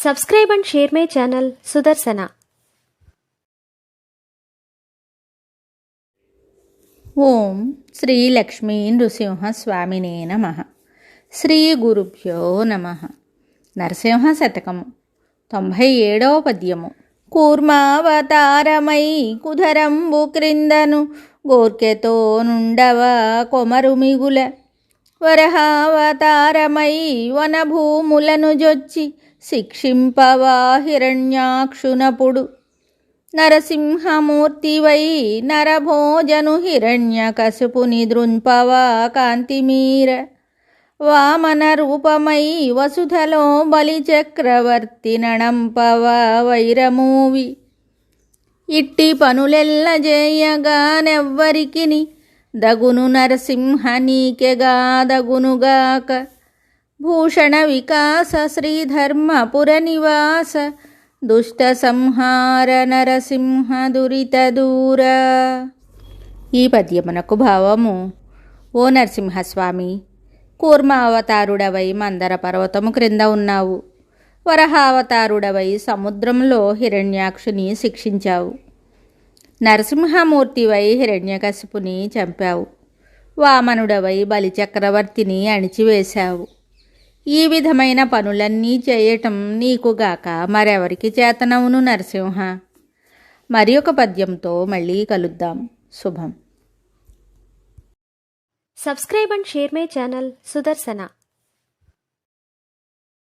Subscribe and share my channel Sudarsana. ఓం శ్రీ లక్ష్మీ నృసింహ స్వామినే నమః. శ్రీ గురుభ్యో నమః. నరసింహ శతకము 97వ పద్యము. కూర్మావతారమై కుధరంబు క్రిందను గోర్కెతో నుండవ కొమరు మిగుల, వరహావతారమై వనభూములను జొచ్చి శిక్షింపవా హిరణ్యాక్షునపుడు, నరసింహమూర్తివై నరభోజను హిరణ్యకశిపుని దృంపవా కాంతిమీర, వామన రూపమై వసుధలో బలిచక్రవర్తి నడంపవా వైరమూవి, ఇట్టి పనులెల్ల జేయగానెవ్వరికిని దగును నరసింహ నీకెగా దగునుగాక, భూషణ వికాస శ్రీధర్మపుర నివాస, దుష్ట సంహార నరసింహ దురిత దూర. ఈ పద్యమునకు భావము: ఓ నరసింహస్వామి, కూర్మావతారుడవై మందర పర్వతము క్రింద ఉన్నావు. వరహావతారుడవై సముద్రంలో హిరణ్యాక్షుని శిక్షించావు. నరసింహమూర్తివై హిరణ్యకశిపుని చంపావు. వామనుడవై బలిచక్రవర్తిని అణిచివేశావు. ఈ విధమైన పనులన్నీ చేయటం నీకుగాక మరెవరికి చేతనవును నరసింహ. మరి ఒక పద్యంతో మళ్ళీ కలుద్దాం. శుభం. Subscribe and share my channel Sudarsana.